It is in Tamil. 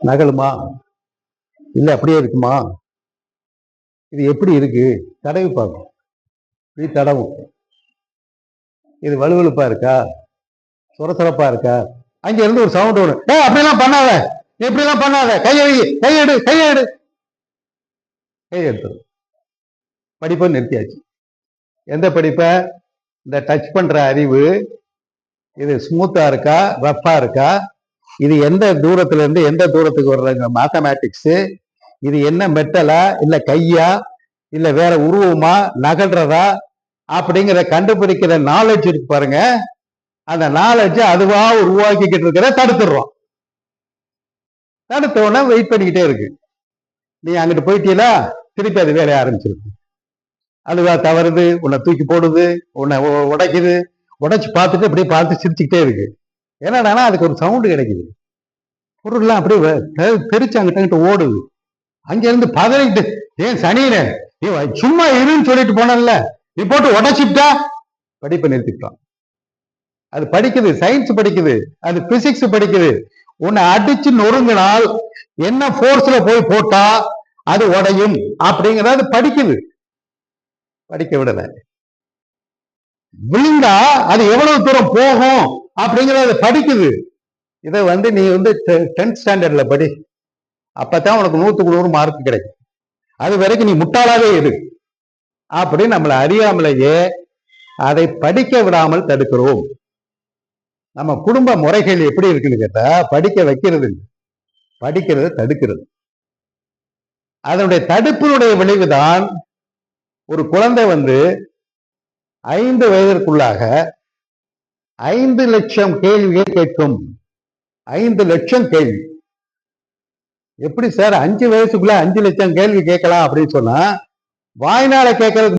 நகலுமா இல்ல அப்படியே இருக்குமா, இது எப்படி இருக்கு தடவி பார்க்கும். இப்படி தடவும். இது வலுவலுப்பா இருக்கா, சுரசுரப்பா இருக்கா. அங்க இருந்து ஒரு சவுண்ட் வரும், அப்படிலாம் பண்ணாத, எப்படிலாம் பண்ணாத, கையெடு கையெடுத்துரும். படிப்பை நிறுத்தியாச்சு. எந்த படிப்பை? இந்த டச் பண்ற அறிவு இது ஸ்மூத்தா இருக்கா, ரஃபா இருக்கா, இது எந்த தூரத்துல இருந்து எந்த தூரத்துக்கு வர்றாங்க மேத்தமேட்டிக்ஸ், இது என்ன மெட்டலா இல்ல கையா இல்ல வேற உருவமா நகல்றதா அப்படிங்கிற கண்டுபிடிக்கிற நாலேஜ் இருக்கு பாருங்க. அந்த நாலேஜ் அதுவா உருவாக்கிக்கிட்டு இருக்கிற தடுத்துடுறோம். தடுத்த உடனே வெயிட் பண்ணிக்கிட்டே இருக்கு. நீ அங்கிட்டு போயிட்டீங்களா, திருப்பி அது வேலைய ஆரம்பிச்சிருக்கு. அதுவா தவறுது, உன்னை தூக்கி போடுது, உன்னை உடைக்குது. உடைச்சு பார்த்துட்டு அப்படியே பார்த்து சிரிச்சுக்கிட்டே இருக்கு. என்னடானா அதுக்கு ஒரு சவுண்டு கிடைக்குது. பொருள்லாம் அப்படியே தெரிச்சு அங்கிட்ட ஓடுது. அங்க இருந்து பதறிட்டு, ஏன் சனியன நீ சும்மா இருன்னு சொல்லிட்டு போனல, நீ போட்டு உடைச்சிட்டா படிப்பை நிறுத்திட்டான். அது படிக்குது, சயின்ஸ் படிக்குது, அது பிசிக்ஸ் படிக்குது. உன்னை அடிச்சு நொறுங்கினால் என்ன போர்ஸ்ல போய் போட்டா அது உடையும் அப்படிங்கிறத அது படிக்குது. படிக்க விடல. விழுந்தா அது எவ்வளவு தூரம் போகும் அப்படிங்கறத படிக்குது. இதை நீ 10th ஸ்டாண்டர்ட்ல படி, அப்பதான் உனக்கு 100க்கு 100 மார்க் கிடைக்கும். அது வரைக்கும் நீ முட்டாளாவே இரு அப்படி நம்மளை அறியாமலேயே அதை படிக்க விடாமல் தடுக்கிறோம். நம்ம குடும்ப முறைகள் எப்படி இருக்குன்னு கேட்டா, படிக்க வைக்கிறது, படிக்கிறத தடுக்கிறது. அதனுடைய தடுப்பினுடைய விளைவுதான் ஒரு குழந்தை 5 வயதிற்குள்ளாக 5 லட்சம் கேள்வியை கேட்கும். 5 லட்சம் கேள்வி. எப்படி சார் 5 வயசுக்குள்ள 5 லட்சம் கேள்வி கேட்கலாம் அப்படின்னு சொன்னா, வாய்நாள கேட்கறது